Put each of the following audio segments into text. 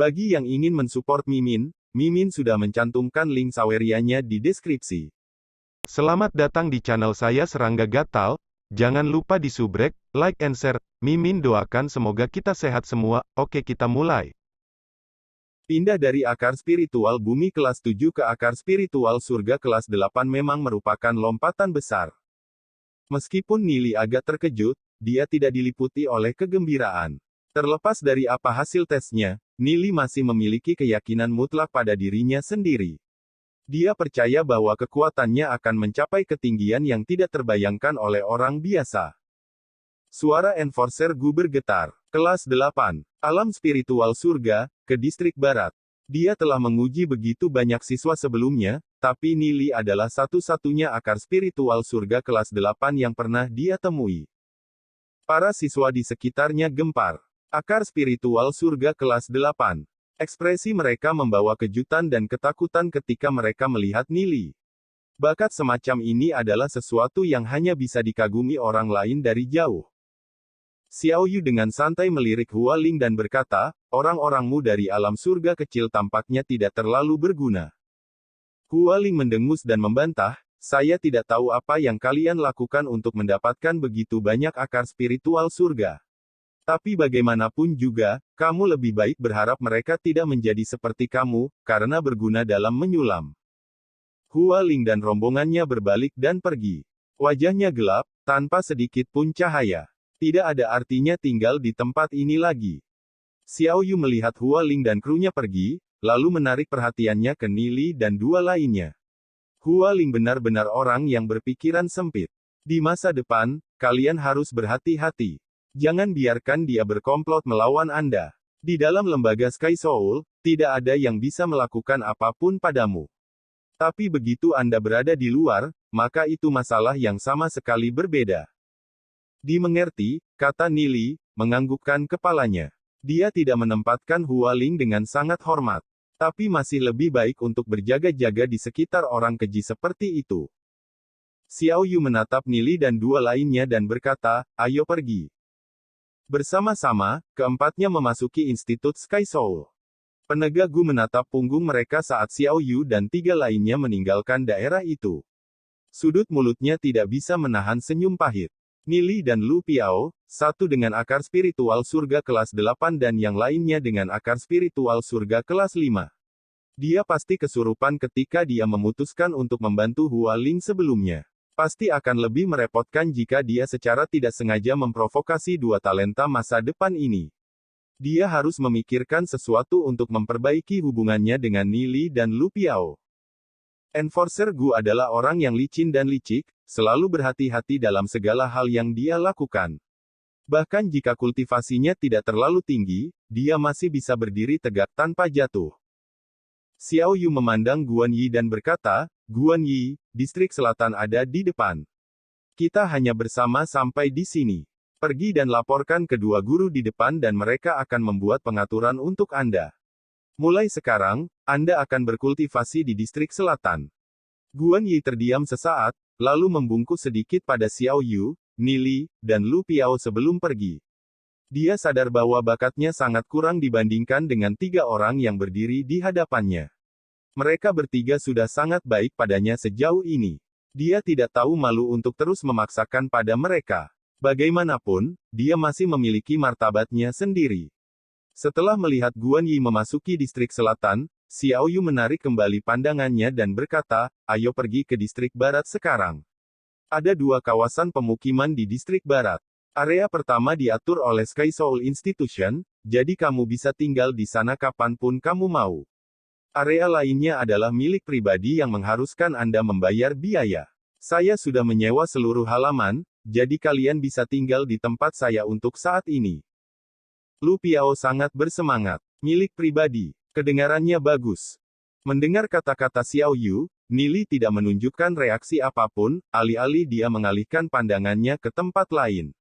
Bagi yang ingin mensupport Mimin, Mimin sudah mencantumkan link Sawerianya di deskripsi. Selamat datang di channel saya Serangga Gatal. Jangan lupa di subrek, like and share. Mimin doakan semoga kita sehat semua. Oke, kita mulai. Pindah dari akar spiritual bumi kelas 7 ke akar spiritual surga kelas 8 memang merupakan lompatan besar. Meskipun Nili agak terkejut, dia tidak diliputi oleh kegembiraan. Terlepas dari apa hasil tesnya, Nili masih memiliki keyakinan mutlak pada dirinya sendiri. Dia percaya bahwa kekuatannya akan mencapai ketinggian yang tidak terbayangkan oleh orang biasa. Suara Enforcer Gu bergetar. Kelas 8. Alam spiritual surga, ke distrik barat. Dia telah menguji begitu banyak siswa sebelumnya, tapi Nili adalah satu-satunya akar spiritual surga kelas 8 yang pernah dia temui. Para siswa di sekitarnya gempar. Akar spiritual surga kelas 8. Ekspresi mereka membawa kejutan dan ketakutan ketika mereka melihat Nili. Bakat semacam ini adalah sesuatu yang hanya bisa dikagumi orang lain dari jauh. Xiao Yu dengan santai melirik Hua Ling dan berkata, orang-orangmu dari alam surga kecil tampaknya tidak terlalu berguna. Hua Ling mendengus dan membantah, saya tidak tahu apa yang kalian lakukan untuk mendapatkan begitu banyak akar spiritual surga. Tapi bagaimanapun juga, kamu lebih baik berharap mereka tidak menjadi seperti kamu, karena berguna dalam menyulam. Hua Ling dan rombongannya berbalik dan pergi. Wajahnya gelap, tanpa sedikit pun cahaya. Tidak ada artinya tinggal di tempat ini lagi. Xiao Yu melihat Hua Ling dan krunya pergi, lalu menarik perhatiannya ke Nili dan dua lainnya. Hua Ling benar-benar orang yang berpikiran sempit. Di masa depan, kalian harus berhati-hati. Jangan biarkan dia berkomplot melawan Anda. Di dalam lembaga Sky Soul, tidak ada yang bisa melakukan apapun padamu. Tapi begitu Anda berada di luar, maka itu masalah yang sama sekali berbeda. Dimengerti, kata Nili, menganggukkan kepalanya. Dia tidak menempatkan Hua Ling dengan sangat hormat. Tapi masih lebih baik untuk berjaga-jaga di sekitar orang keji seperti itu. Xiao Yu menatap Nili dan dua lainnya dan berkata, ayo pergi. Bersama-sama, keempatnya memasuki Institut Sky Soul. Penegak Gu menatap punggung mereka saat Xiao Yu dan tiga lainnya meninggalkan daerah itu. Sudut mulutnya tidak bisa menahan senyum pahit. Nili dan Lu Piao, satu dengan akar spiritual surga kelas 8 dan yang lainnya dengan akar spiritual surga kelas 5. Dia pasti kesurupan ketika dia memutuskan untuk membantu Hua Ling sebelumnya. Pasti akan lebih merepotkan jika dia secara tidak sengaja memprovokasi dua talenta masa depan ini. Dia harus memikirkan sesuatu untuk memperbaiki hubungannya dengan Nili dan Lu Piao. Enforcer Gu adalah orang yang licin dan licik, selalu berhati-hati dalam segala hal yang dia lakukan. Bahkan jika kultivasinya tidak terlalu tinggi, dia masih bisa berdiri tegak tanpa jatuh. Xiao Yu memandang Guan Yi dan berkata, Guan Yi, distrik selatan ada di depan. Kita hanya bersama sampai di sini. Pergi dan laporkan kedua guru di depan dan mereka akan membuat pengaturan untuk Anda. Mulai sekarang, Anda akan berkultivasi di distrik selatan. Guan Yi terdiam sesaat, lalu membungkuk sedikit pada Xiao Yu, Nili, dan Lu Piao sebelum pergi. Dia sadar bahwa bakatnya sangat kurang dibandingkan dengan tiga orang yang berdiri di hadapannya. Mereka bertiga sudah sangat baik padanya sejauh ini. Dia tidak tahu malu untuk terus memaksakan pada mereka. Bagaimanapun, dia masih memiliki martabatnya sendiri. Setelah melihat Guan Yi memasuki distrik selatan, Xiao Yu menarik kembali pandangannya dan berkata, ayo pergi ke distrik barat sekarang. Ada dua kawasan pemukiman di distrik barat. Area pertama diatur oleh Sky Soul Institution, jadi kamu bisa tinggal di sana kapanpun kamu mau. Area lainnya adalah milik pribadi yang mengharuskan Anda membayar biaya. Saya sudah menyewa seluruh halaman, jadi kalian bisa tinggal di tempat saya untuk saat ini. Lu Piao sangat bersemangat. Milik pribadi. Kedengarannya bagus. Mendengar kata-kata Xiao Yu, Nili tidak menunjukkan reaksi apapun, alih-alih dia mengalihkan pandangannya ke tempat lain.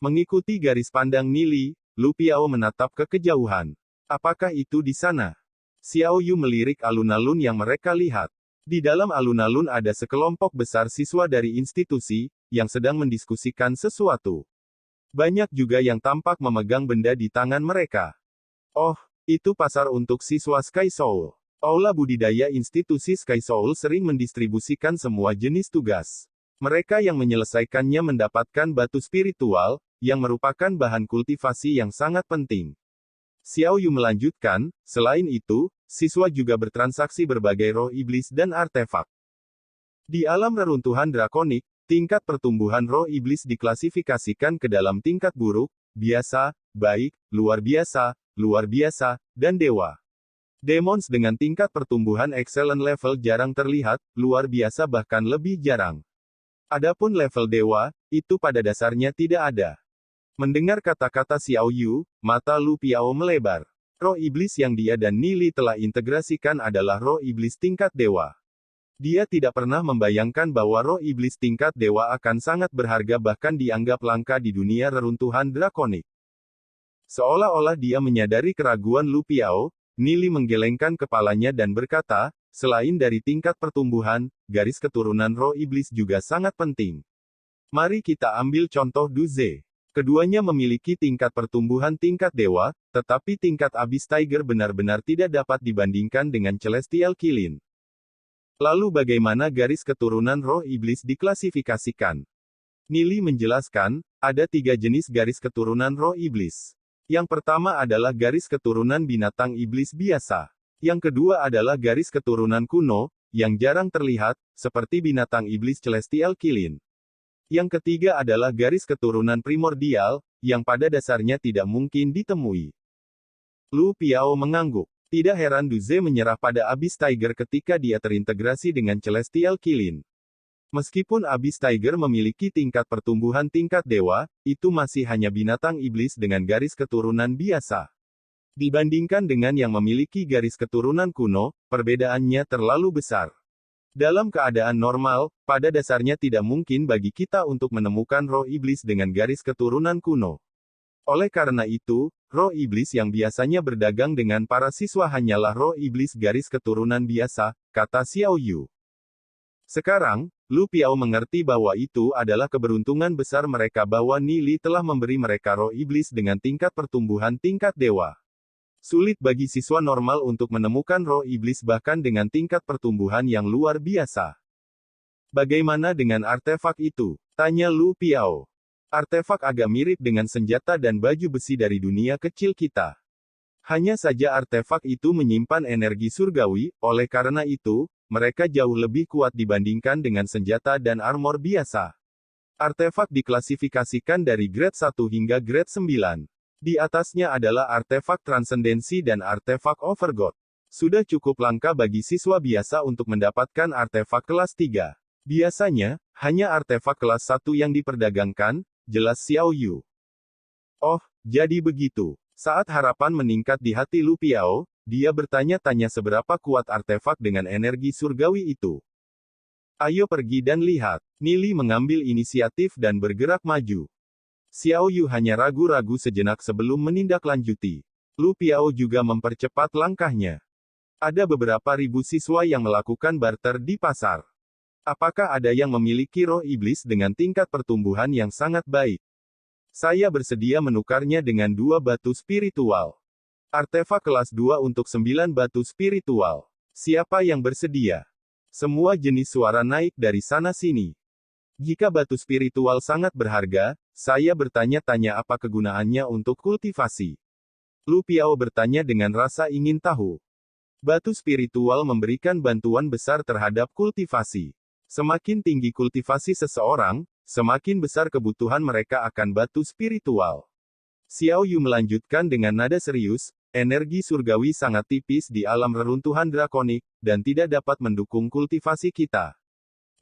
Mengikuti garis pandang Nili, Lu Piao menatap ke kejauhan. Apakah itu di sana? Xiao Yu melirik alun-alun yang mereka lihat. Di dalam alun-alun ada sekelompok besar siswa dari institusi, yang sedang mendiskusikan sesuatu. Banyak juga yang tampak memegang benda di tangan mereka. Oh, Itu pasar untuk siswa Sky Soul. Aula budidaya institusi Sky Soul sering mendistribusikan semua jenis tugas. Mereka yang menyelesaikannya mendapatkan batu spiritual, yang merupakan bahan kultivasi yang sangat penting. Xiao Yu melanjutkan, selain itu, siswa juga bertransaksi berbagai roh iblis dan artefak. Di alam reruntuhan drakonik, tingkat pertumbuhan roh iblis diklasifikasikan ke dalam tingkat buruk, biasa, baik, luar biasa, dan dewa. Demons dengan tingkat pertumbuhan excellent level jarang terlihat, luar biasa bahkan lebih jarang. Adapun level dewa, itu pada dasarnya tidak ada. Mendengar kata-kata Xiao Yu, mata Lu Piao melebar. Roh iblis yang dia dan Nili telah integrasikan adalah roh iblis tingkat dewa. Dia tidak pernah membayangkan bahwa roh iblis tingkat dewa akan sangat berharga bahkan dianggap langka di dunia reruntuhan drakonik. Seolah-olah dia menyadari keraguan Lu Piao, Nili menggelengkan kepalanya dan berkata, selain dari tingkat pertumbuhan, garis keturunan roh iblis juga sangat penting. Mari kita ambil contoh Duze. Keduanya memiliki tingkat pertumbuhan tingkat dewa, tetapi tingkat Abyss Tiger benar-benar tidak dapat dibandingkan dengan Celestial Qilin. Lalu bagaimana garis keturunan roh iblis diklasifikasikan? Nili menjelaskan, ada 3 jenis garis keturunan roh iblis. Yang pertama adalah garis keturunan binatang iblis biasa. Yang kedua adalah garis keturunan kuno, yang jarang terlihat, seperti binatang iblis Celestial Qilin. Yang ketiga adalah garis keturunan primordial, yang pada dasarnya tidak mungkin ditemui. Lu Piao mengangguk. Tidak heran Duze menyerah pada Abyss Tiger ketika dia terintegrasi dengan Celestial Qilin. Meskipun Abyss Tiger memiliki tingkat pertumbuhan tingkat dewa, itu masih hanya binatang iblis dengan garis keturunan biasa. Dibandingkan dengan yang memiliki garis keturunan kuno, perbedaannya terlalu besar. Dalam keadaan normal, pada dasarnya tidak mungkin bagi kita untuk menemukan roh iblis dengan garis keturunan kuno. Oleh karena itu, roh iblis yang biasanya berdagang dengan para siswa hanyalah roh iblis garis keturunan biasa, kata Xiao Yu. Sekarang, Lu Piao mengerti bahwa itu adalah keberuntungan besar mereka bahwa Nili telah memberi mereka roh iblis dengan tingkat pertumbuhan tingkat dewa. Sulit bagi siswa normal untuk menemukan roh iblis bahkan dengan tingkat pertumbuhan yang luar biasa. Bagaimana dengan artefak itu? Tanya Lu Piao. Artefak agak mirip dengan senjata dan baju besi dari dunia kecil kita. Hanya saja artefak itu menyimpan energi surgawi, oleh karena itu, mereka jauh lebih kuat dibandingkan dengan senjata dan armor biasa. Artefak diklasifikasikan dari grade 1 hingga grade 9. Di atasnya adalah artefak transendensi dan artefak overgod. Sudah cukup langka bagi siswa biasa untuk mendapatkan artefak kelas 3. Biasanya, hanya artefak kelas 1 yang diperdagangkan, jelas Xiao Yu. Oh, jadi begitu. Saat harapan meningkat di hati Lu Piao, dia bertanya-tanya seberapa kuat artefak dengan energi surgawi itu. Ayo pergi dan lihat. Nili mengambil inisiatif dan bergerak maju. Xiao Yu hanya ragu-ragu sejenak sebelum menindaklanjuti. Lu Piao juga mempercepat langkahnya. Ada beberapa ribu siswa yang melakukan barter di pasar. Apakah ada yang memiliki roh iblis dengan tingkat pertumbuhan yang sangat baik? Saya bersedia menukarnya dengan 2 batu spiritual. Artefak kelas 2 untuk 9 batu spiritual. Siapa yang bersedia? Semua jenis suara naik dari sana-sini. Jika batu spiritual sangat berharga, saya bertanya-tanya apa kegunaannya untuk kultivasi. Lu Piao bertanya dengan rasa ingin tahu. Batu spiritual memberikan bantuan besar terhadap kultivasi. Semakin tinggi kultivasi seseorang, semakin besar kebutuhan mereka akan batu spiritual. Xiao Yu melanjutkan dengan nada serius, energi surgawi sangat tipis di alam reruntuhan drakonik, dan tidak dapat mendukung kultivasi kita.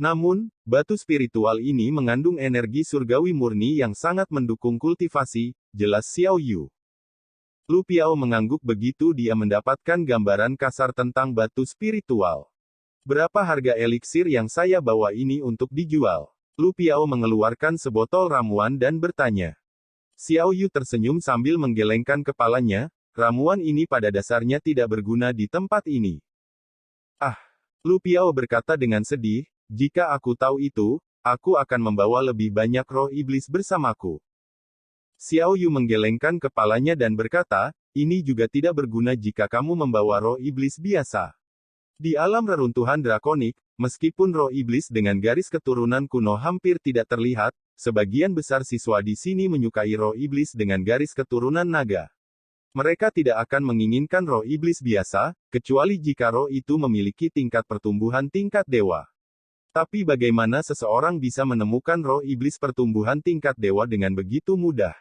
Namun, batu spiritual ini mengandung energi surgawi murni yang sangat mendukung kultivasi, jelas Xiao Yu. Lu Piao mengangguk begitu dia mendapatkan gambaran kasar tentang batu spiritual. Berapa harga eliksir yang saya bawa ini untuk dijual? Lu Piao mengeluarkan sebotol ramuan dan bertanya. Xiao Yu tersenyum sambil menggelengkan kepalanya, ramuan ini pada dasarnya tidak berguna di tempat ini. Ah, Lu Piao berkata dengan sedih, jika aku tahu itu, aku akan membawa lebih banyak roh iblis bersamaku. Xiao Yu menggelengkan kepalanya dan berkata, ini juga tidak berguna jika kamu membawa roh iblis biasa. Di alam reruntuhan drakonik, meskipun roh iblis dengan garis keturunan kuno hampir tidak terlihat, sebagian besar siswa di sini menyukai roh iblis dengan garis keturunan naga. Mereka tidak akan menginginkan roh iblis biasa, kecuali jika roh itu memiliki tingkat pertumbuhan tingkat dewa. Tapi bagaimana seseorang bisa menemukan roh iblis pertumbuhan tingkat dewa dengan begitu mudah?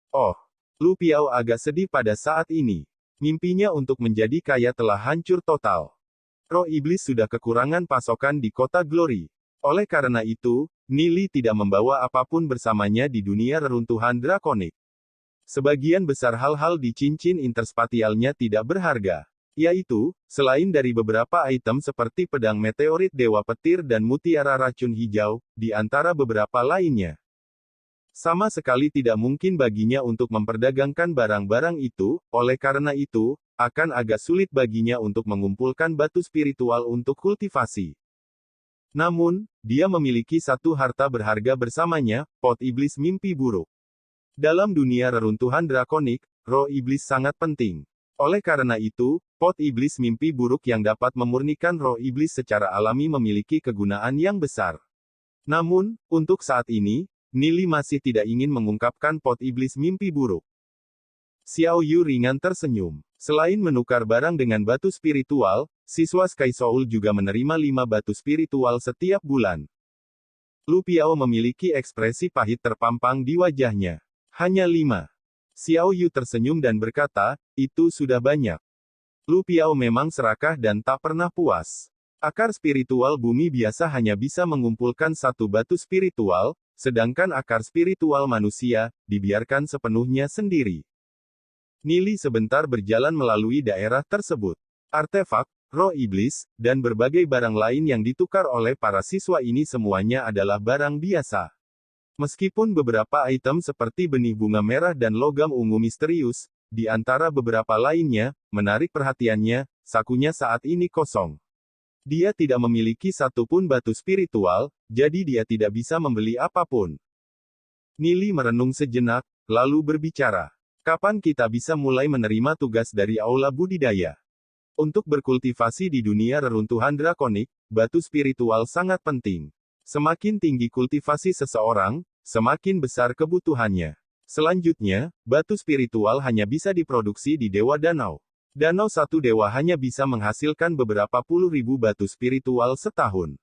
Oh, Lu Piao agak sedih pada saat ini. Mimpinya untuk menjadi kaya telah hancur total. Roh iblis sudah kekurangan pasokan di kota Glory. Oleh karena itu, Nili tidak membawa apapun bersamanya di dunia reruntuhan drakonik. Sebagian besar hal-hal di cincin interspatialnya tidak berharga. Yaitu, selain dari beberapa item seperti pedang meteorit dewa petir dan mutiara racun hijau, di antara beberapa lainnya. Sama sekali tidak mungkin baginya untuk memperdagangkan barang-barang itu, oleh karena itu, akan agak sulit baginya untuk mengumpulkan batu spiritual untuk kultivasi. Namun, dia memiliki satu harta berharga bersamanya, pot iblis mimpi buruk. Dalam dunia reruntuhan drakonik, roh iblis sangat penting. Oleh karena itu, pot iblis mimpi buruk yang dapat memurnikan roh iblis secara alami memiliki kegunaan yang besar. Namun, untuk saat ini, Nili masih tidak ingin mengungkapkan pot iblis mimpi buruk. Xiao Yu ringan tersenyum. Selain menukar barang dengan batu spiritual, siswa Sky Soul juga menerima 5 batu spiritual setiap bulan. Lu Piao memiliki ekspresi pahit terpampang di wajahnya. Hanya 5. Xiao Yu tersenyum dan berkata, itu sudah banyak. Lu Piao memang serakah dan tak pernah puas. Akar spiritual bumi biasa hanya bisa mengumpulkan satu batu spiritual, sedangkan akar spiritual manusia, dibiarkan sepenuhnya sendiri. Nili sebentar berjalan melalui daerah tersebut. Artefak, roh iblis, dan berbagai barang lain yang ditukar oleh para siswa ini semuanya adalah barang biasa. Meskipun beberapa item seperti benih bunga merah dan logam ungu misterius, di antara beberapa lainnya, menarik perhatiannya, sakunya saat ini kosong. Dia tidak memiliki satupun batu spiritual, jadi dia tidak bisa membeli apapun. Nili merenung sejenak, lalu berbicara. Kapan kita bisa mulai menerima tugas dari Aula Budidaya? Untuk berkultivasi di dunia reruntuhan drakonik, batu spiritual sangat penting. Semakin tinggi kultivasi seseorang, semakin besar kebutuhannya. Selanjutnya, batu spiritual hanya bisa diproduksi di Dewa Danau. Danau satu dewa hanya bisa menghasilkan beberapa puluh ribu batu spiritual setahun.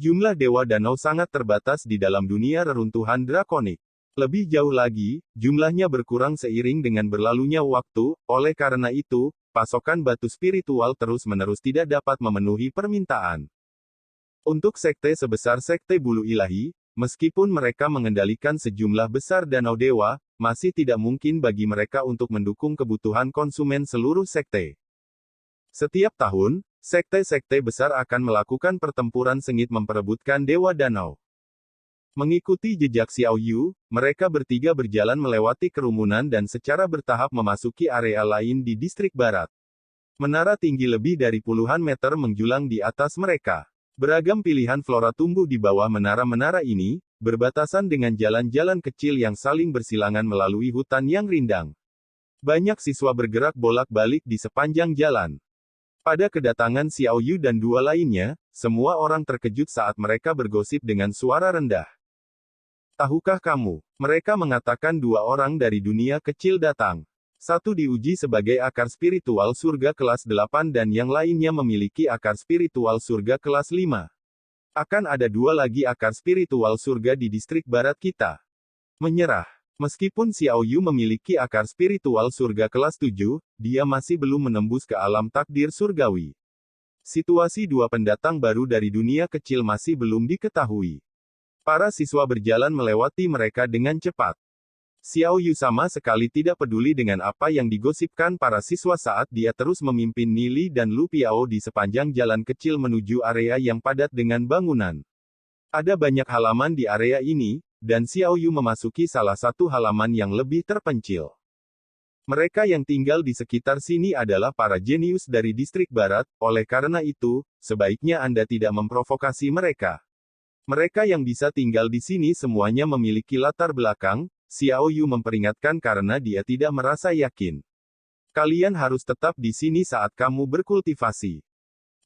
Jumlah Dewa Danau sangat terbatas di dalam dunia reruntuhan drakonik. Lebih jauh lagi, jumlahnya berkurang seiring dengan berlalunya waktu, oleh karena itu, pasokan batu spiritual terus-menerus tidak dapat memenuhi permintaan. Untuk sekte sebesar sekte bulu ilahi, meskipun mereka mengendalikan sejumlah besar danau dewa, masih tidak mungkin bagi mereka untuk mendukung kebutuhan konsumen seluruh sekte. Setiap tahun, sekte-sekte besar akan melakukan pertempuran sengit memperebutkan dewa danau. Mengikuti jejak Xiao Yu, mereka bertiga berjalan melewati kerumunan dan secara bertahap memasuki area lain di distrik barat. Menara tinggi lebih dari puluhan meter menjulang di atas mereka. Beragam pilihan flora tumbuh di bawah menara-menara ini, berbatasan dengan jalan-jalan kecil yang saling bersilangan melalui hutan yang rindang. Banyak siswa bergerak bolak-balik di sepanjang jalan. Pada kedatangan Xiao Yu dan dua lainnya, semua orang terkejut saat mereka bergosip dengan suara rendah. Tahukah kamu, mereka mengatakan dua orang dari dunia kecil datang. Satu diuji sebagai akar spiritual surga kelas 8 dan yang lainnya memiliki akar spiritual surga kelas 5. Akan ada dua lagi akar spiritual surga di distrik barat kita. Menyerah. Meskipun Xiao Yu memiliki akar spiritual surga kelas 7, dia masih belum menembus ke alam takdir surgawi. Situasi dua pendatang baru dari dunia kecil masih belum diketahui. Para siswa berjalan melewati mereka dengan cepat. Xiao Yu sama sekali tidak peduli dengan apa yang digosipkan para siswa saat dia terus memimpin Nili dan Lu Piao di sepanjang jalan kecil menuju area yang padat dengan bangunan. Ada banyak halaman di area ini, dan Xiao Yu memasuki salah satu halaman yang lebih terpencil. Mereka yang tinggal di sekitar sini adalah para jenius dari distrik barat, oleh karena itu, sebaiknya Anda tidak memprovokasi mereka. Mereka yang bisa tinggal di sini semuanya memiliki latar belakang, Xiao Yu memperingatkan karena dia tidak merasa yakin. Kalian harus tetap di sini saat kamu berkultivasi.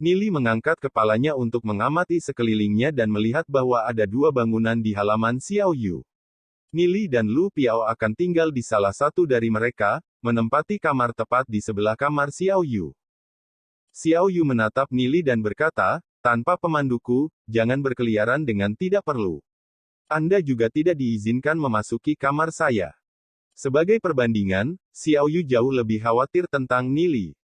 Nili mengangkat kepalanya untuk mengamati sekelilingnya dan melihat bahwa ada dua bangunan di halaman Xiao Yu. Nili dan Lu Piao akan tinggal di salah satu dari mereka, menempati kamar tepat di sebelah kamar Xiao Yu. Xiao Yu menatap Nili dan berkata, tanpa pemanduku, jangan berkeliaran dengan tidak perlu. Anda juga tidak diizinkan memasuki kamar saya. Sebagai perbandingan, Xiao Yu jauh lebih khawatir tentang Nili.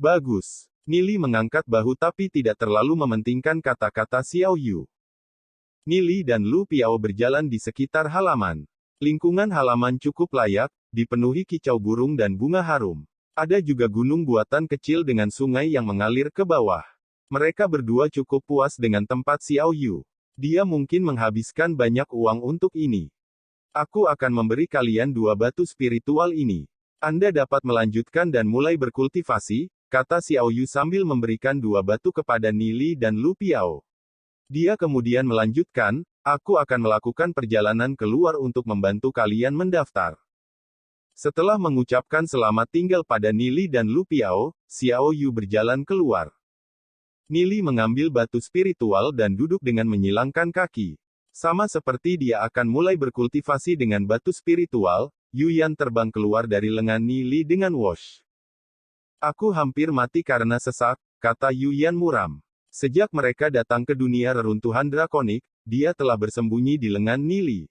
Bagus. Nili mengangkat bahu tapi tidak terlalu mementingkan kata-kata Xiao Yu. Nili dan Lu Piao berjalan di sekitar halaman. Lingkungan halaman cukup layak, dipenuhi kicau burung dan bunga harum. Ada juga gunung buatan kecil dengan sungai yang mengalir ke bawah. Mereka berdua cukup puas dengan tempat Xiao Yu. Dia mungkin menghabiskan banyak uang untuk ini. Aku akan memberi kalian 2 batu spiritual ini. Anda dapat melanjutkan dan mulai berkultivasi, kata Xiao Yu sambil memberikan 2 batu kepada Nili dan Lu Piao. Dia kemudian melanjutkan, aku akan melakukan perjalanan keluar untuk membantu kalian mendaftar. Setelah mengucapkan selamat tinggal pada Nili dan Lu Piao, Xiao Yu berjalan keluar. Nili mengambil batu spiritual dan duduk dengan menyilangkan kaki. Sama seperti dia akan mulai berkultivasi dengan batu spiritual, Yuyan terbang keluar dari lengan Nili dengan whoosh. Aku hampir mati karena sesak, kata Yuyan muram. Sejak mereka datang ke dunia reruntuhan drakonik, dia telah bersembunyi di lengan Nili.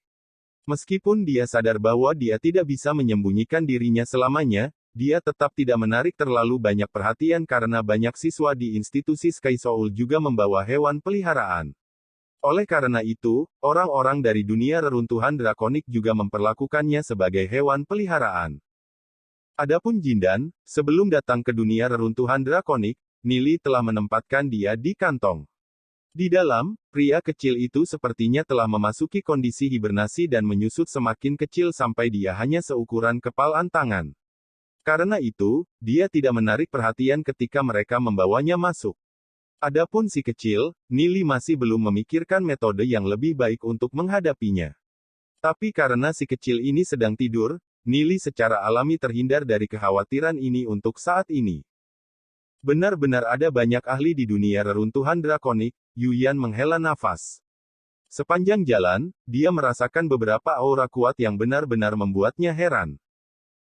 Meskipun dia sadar bahwa dia tidak bisa menyembunyikan dirinya selamanya, dia tetap tidak menarik terlalu banyak perhatian karena banyak siswa di institusi Sky Soul juga membawa hewan peliharaan. Oleh karena itu, orang-orang dari dunia reruntuhan drakonik juga memperlakukannya sebagai hewan peliharaan. Adapun Jindan, sebelum datang ke dunia reruntuhan drakonik, Nili telah menempatkan dia di kantong. Di dalam, pria kecil itu sepertinya telah memasuki kondisi hibernasi dan menyusut semakin kecil sampai dia hanya seukuran kepalan tangan. Karena itu, dia tidak menarik perhatian ketika mereka membawanya masuk. Adapun si kecil, Nili masih belum memikirkan metode yang lebih baik untuk menghadapinya. Tapi karena si kecil ini sedang tidur, Nili secara alami terhindar dari kekhawatiran ini untuk saat ini. Benar-benar ada banyak ahli di dunia reruntuhan drakonik, Yuyan menghela nafas. Sepanjang jalan, dia merasakan beberapa aura kuat yang benar-benar membuatnya heran.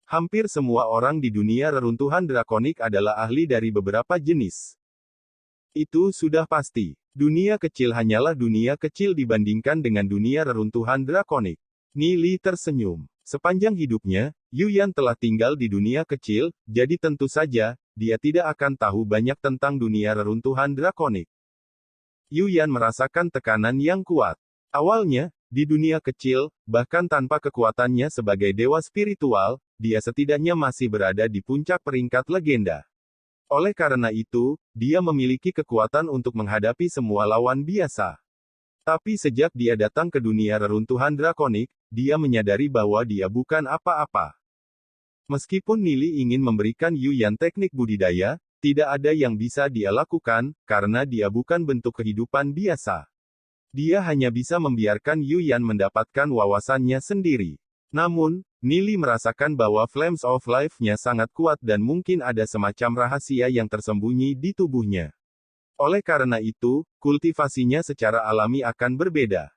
Hampir semua orang di dunia reruntuhan drakonik adalah ahli dari beberapa jenis. Itu sudah pasti. Dunia kecil hanyalah dunia kecil dibandingkan dengan dunia reruntuhan drakonik. Nili tersenyum. Sepanjang hidupnya, Yuyan telah tinggal di dunia kecil, jadi tentu saja, dia tidak akan tahu banyak tentang dunia reruntuhan drakonik. Yuyan merasakan tekanan yang kuat. Awalnya, di dunia kecil, bahkan tanpa kekuatannya sebagai dewa spiritual, dia setidaknya masih berada di puncak peringkat legenda. Oleh karena itu, dia memiliki kekuatan untuk menghadapi semua lawan biasa. Tapi sejak dia datang ke dunia reruntuhan drakonik, dia menyadari bahwa dia bukan apa-apa. Meskipun Nili ingin memberikan Yuyan teknik budidaya, tidak ada yang bisa dia lakukan, karena dia bukan bentuk kehidupan biasa. Dia hanya bisa membiarkan Yuyan mendapatkan wawasannya sendiri. Namun, Nili merasakan bahwa Flames of Life-nya sangat kuat dan mungkin ada semacam rahasia yang tersembunyi di tubuhnya. Oleh karena itu, kultivasinya secara alami akan berbeda.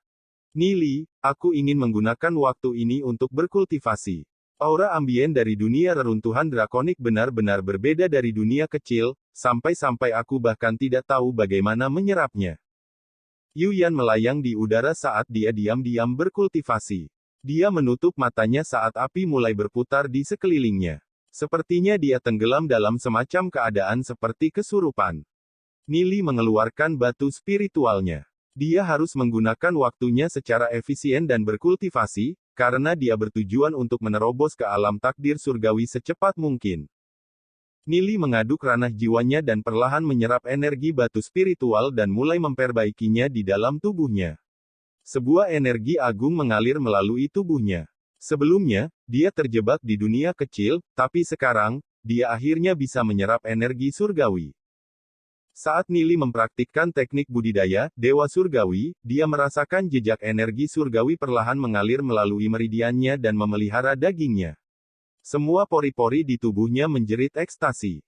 Nili, aku ingin menggunakan waktu ini untuk berkultivasi. Aura ambien dari dunia reruntuhan drakonik benar-benar berbeda dari dunia kecil, sampai-sampai aku bahkan tidak tahu bagaimana menyerapnya. Yuyan melayang di udara saat dia diam-diam berkultivasi. Dia menutup matanya saat api mulai berputar di sekelilingnya. Sepertinya dia tenggelam dalam semacam keadaan seperti kesurupan. Nili mengeluarkan batu spiritualnya. Dia harus menggunakan waktunya secara efisien dan berkultivasi, karena dia bertujuan untuk menerobos ke alam takdir surgawi secepat mungkin. Nili mengaduk ranah jiwanya dan perlahan menyerap energi batu spiritual dan mulai memperbaikinya di dalam tubuhnya. Sebuah energi agung mengalir melalui tubuhnya. Sebelumnya, dia terjebak di dunia kecil, tapi sekarang, dia akhirnya bisa menyerap energi surgawi. Saat Nili mempraktikkan teknik budidaya, Dewa Surgawi, dia merasakan jejak energi surgawi perlahan mengalir melalui meridiannya dan memelihara dagingnya. Semua pori-pori di tubuhnya menjerit ekstasi.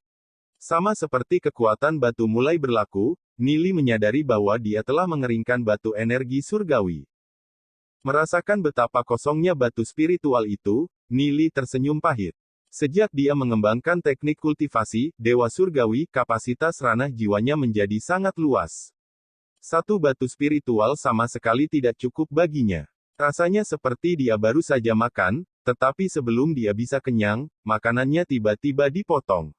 Sama seperti kekuatan batu mulai berlaku, Nili menyadari bahwa dia telah mengeringkan batu energi surgawi. Merasakan betapa kosongnya batu spiritual itu, Nili tersenyum pahit. Sejak dia mengembangkan teknik kultivasi, Dewa Surgawi, kapasitas ranah jiwanya menjadi sangat luas. Satu batu spiritual sama sekali tidak cukup baginya. Rasanya seperti dia baru saja makan, tetapi sebelum dia bisa kenyang, makanannya tiba-tiba dipotong.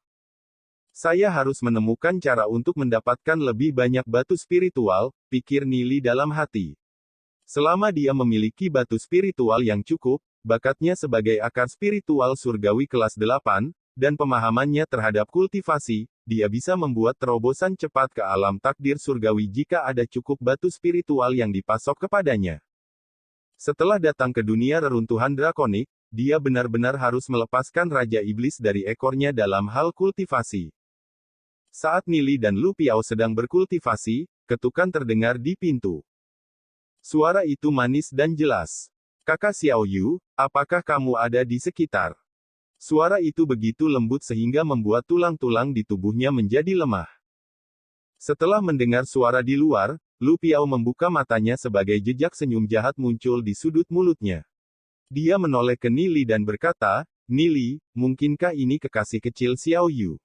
Saya harus menemukan cara untuk mendapatkan lebih banyak batu spiritual, pikir Nili dalam hati. Selama dia memiliki batu spiritual yang cukup, bakatnya sebagai akar spiritual surgawi kelas 8, dan pemahamannya terhadap kultivasi, dia bisa membuat terobosan cepat ke alam takdir surgawi jika ada cukup batu spiritual yang dipasok kepadanya. Setelah datang ke dunia reruntuhan drakonik, dia benar-benar harus melepaskan Raja Iblis dari ekornya dalam hal kultivasi. Saat Nili dan Lu Piao sedang berkultivasi, ketukan terdengar di pintu. Suara itu manis dan jelas. Kakak Xiao Yu, apakah kamu ada di sekitar? Suara itu begitu lembut sehingga membuat tulang-tulang di tubuhnya menjadi lemah. Setelah mendengar suara di luar, Lu Piao membuka matanya sebagai jejak senyum jahat muncul di sudut mulutnya. Dia menoleh ke Nili dan berkata, Nili, mungkinkah ini kekasih kecil Xiao Yu?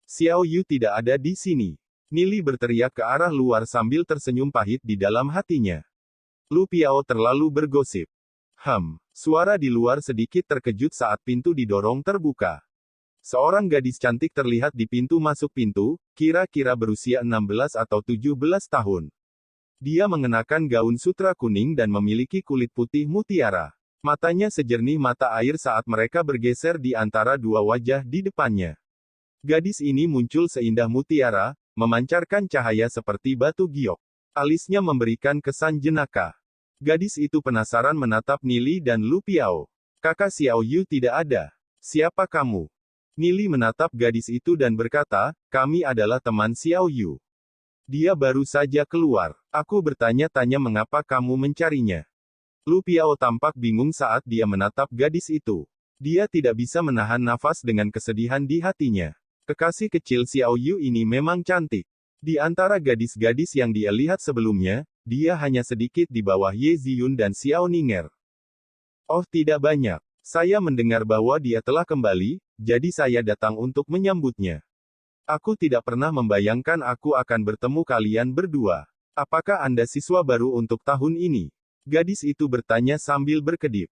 Xiao Yu tidak ada di sini. Nili berteriak ke arah luar sambil tersenyum pahit di dalam hatinya. Lu Piao terlalu bergosip. Suara di luar sedikit terkejut saat pintu didorong terbuka. Seorang gadis cantik terlihat di pintu masuk pintu, kira-kira berusia 16 atau 17 tahun. Dia mengenakan gaun sutra kuning dan memiliki kulit putih mutiara. Matanya sejernih mata air saat mereka bergeser di antara dua wajah di depannya. Gadis ini muncul seindah mutiara, memancarkan cahaya seperti batu giok. Alisnya memberikan kesan jenaka. Gadis itu penasaran menatap Nili dan Lu Piao. Kakak Xiao Yu tidak ada. Siapa kamu? Nili menatap gadis itu dan berkata, kami adalah teman Xiao Yu. Dia baru saja keluar. Aku bertanya-tanya mengapa kamu mencarinya. Lu Piao tampak bingung saat dia menatap gadis itu. Dia tidak bisa menahan nafas dengan kesedihan di hatinya. Kekasih kecil Xiao Yu ini memang cantik. Di antara gadis-gadis yang dia lihat sebelumnya, dia hanya sedikit di bawah Ye Ziyun dan Xiao Ninger. Oh, tidak banyak. Saya mendengar bahwa dia telah kembali, jadi saya datang untuk menyambutnya. Aku tidak pernah membayangkan aku akan bertemu kalian berdua. Apakah Anda siswa baru untuk tahun ini? Gadis itu bertanya sambil berkedip.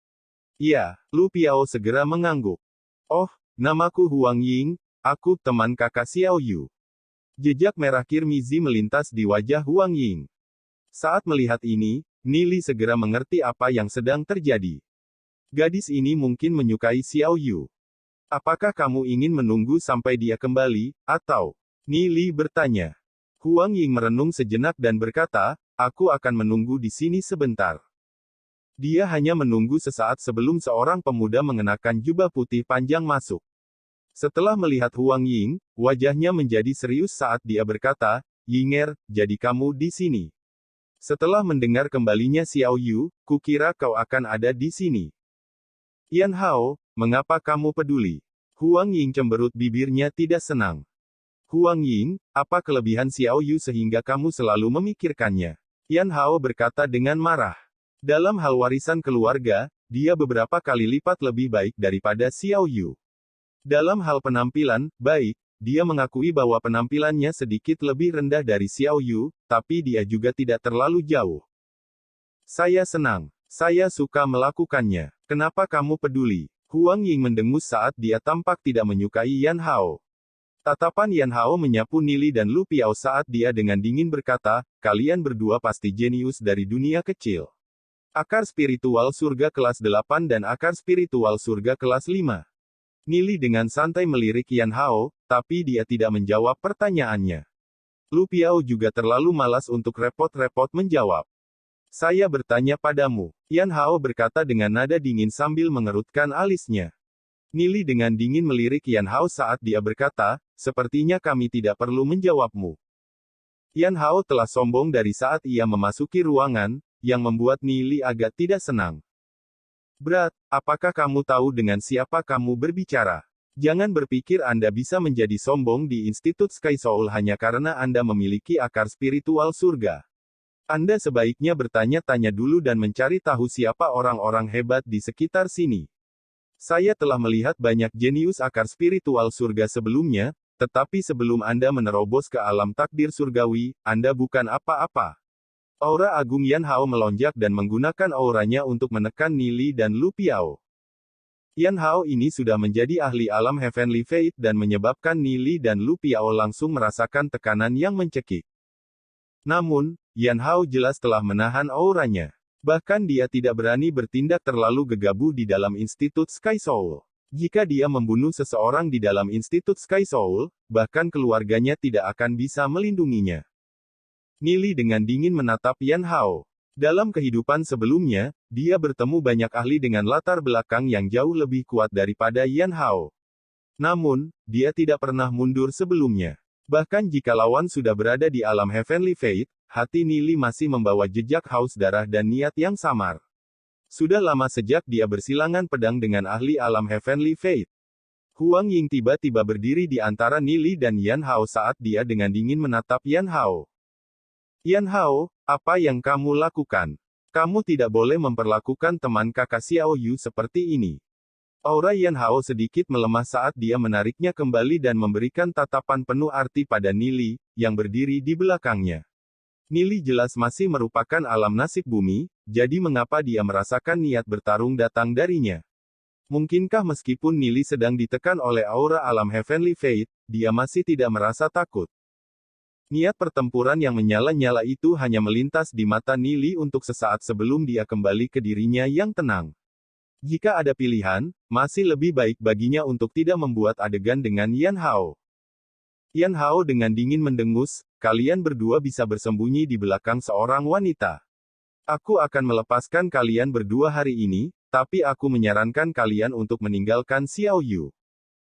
Iya, Lu Piao segera mengangguk. Oh, namaku Huang Ying, aku teman kakak Xiao Yu. Jejak merah kirmizi melintas di wajah Huang Ying. Saat melihat ini, Nili segera mengerti apa yang sedang terjadi. Gadis ini mungkin menyukai Xiao Yu. Apakah kamu ingin menunggu sampai dia kembali, atau? Nili bertanya. Huang Ying merenung sejenak dan berkata, aku akan menunggu di sini sebentar. Dia hanya menunggu sesaat sebelum seorang pemuda mengenakan jubah putih panjang masuk. Setelah melihat Huang Ying, wajahnya menjadi serius saat dia berkata, Yinger, jadi kamu di sini. Setelah mendengar kembalinya Xiao Yu, kukira kau akan ada di sini. Yan Hao, mengapa kamu peduli? Huang Ying cemberut bibirnya tidak senang. Huang Ying, apa kelebihan Xiao Yu sehingga kamu selalu memikirkannya? Yan Hao berkata dengan marah. Dalam hal warisan keluarga, dia beberapa kali lipat lebih baik daripada Xiao Yu. Dalam hal penampilan, baik, dia mengakui bahwa penampilannya sedikit lebih rendah dari Xiao Yu, tapi dia juga tidak terlalu jauh. Saya senang. Saya suka melakukannya. Kenapa kamu peduli? Huang Ying mendengus saat dia tampak tidak menyukai Yan Hao. Tatapan Yan Hao menyapu Nili dan Lu Piao saat dia dengan dingin berkata, kalian berdua pasti jenius dari dunia kecil. Akar spiritual surga kelas 8 dan akar spiritual surga kelas 5. Nili dengan santai melirik Yan Hao, tapi dia tidak menjawab pertanyaannya. Lu Piao juga terlalu malas untuk repot-repot menjawab. Saya bertanya padamu. Yan Hao berkata dengan nada dingin sambil mengerutkan alisnya. Nili dengan dingin melirik Yan Hao saat dia berkata, sepertinya kami tidak perlu menjawabmu. Yan Hao telah sombong dari saat ia memasuki ruangan, yang membuat Nili agak tidak senang. Berat, apakah kamu tahu dengan siapa kamu berbicara? Jangan berpikir Anda bisa menjadi sombong di Institut Sky Soul hanya karena Anda memiliki akar spiritual surga. Anda sebaiknya bertanya-tanya dulu dan mencari tahu siapa orang-orang hebat di sekitar sini. Saya telah melihat banyak jenius akar spiritual surga sebelumnya, tetapi sebelum Anda menerobos ke alam takdir surgawi, Anda bukan apa-apa. Aura agung Yan Hao melonjak dan menggunakan auranya untuk menekan Nili dan Lu Piao. Yan Hao ini sudah menjadi ahli alam Heavenly Fate dan menyebabkan Nili dan Lu Piao langsung merasakan tekanan yang mencekik. Namun, Yan Hao jelas telah menahan auranya. Bahkan dia tidak berani bertindak terlalu gegabah di dalam Institut Sky Soul. Jika dia membunuh seseorang di dalam Institut Sky Soul, bahkan keluarganya tidak akan bisa melindunginya. Nili dengan dingin menatap Yan Hao. Dalam kehidupan sebelumnya, dia bertemu banyak ahli dengan latar belakang yang jauh lebih kuat daripada Yan Hao. Namun, dia tidak pernah mundur sebelumnya. Bahkan jika lawan sudah berada di alam Heavenly Fate, hati Nili masih membawa jejak haus darah dan niat yang samar. Sudah lama sejak dia bersilangan pedang dengan ahli alam Heavenly Fate. Huang Ying tiba-tiba berdiri di antara Nili dan Yan Hao saat dia dengan dingin menatap Yan Hao. Yan Hao, apa yang kamu lakukan? Kamu tidak boleh memperlakukan teman kakak Xiao Yu seperti ini. Aura Yan Hao sedikit melemah saat dia menariknya kembali dan memberikan tatapan penuh arti pada Nili, yang berdiri di belakangnya. Nili jelas masih merupakan alam nasib bumi, jadi mengapa dia merasakan niat bertarung datang darinya? Mungkinkah meskipun Nili sedang ditekan oleh aura alam Heavenly Fate, dia masih tidak merasa takut? Niat pertempuran yang menyala-nyala itu hanya melintas di mata Nili untuk sesaat sebelum dia kembali ke dirinya yang tenang. Jika ada pilihan, masih lebih baik baginya untuk tidak membuat adegan dengan Yan Hao. Yan Hao dengan dingin mendengus, kalian berdua bisa bersembunyi di belakang seorang wanita. Aku akan melepaskan kalian berdua hari ini, tapi aku menyarankan kalian untuk meninggalkan Xiao Yu.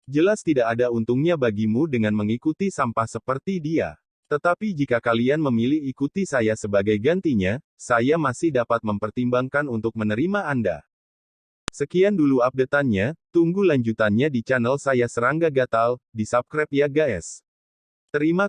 Jelas tidak ada untungnya bagimu dengan mengikuti sampah seperti dia. Tetapi jika kalian memilih ikuti saya sebagai gantinya, saya masih dapat mempertimbangkan untuk menerima Anda. Sekian dulu update-annya, tunggu lanjutannya di channel saya Serangga Gatal, di subscribe ya guys. Terima kasih.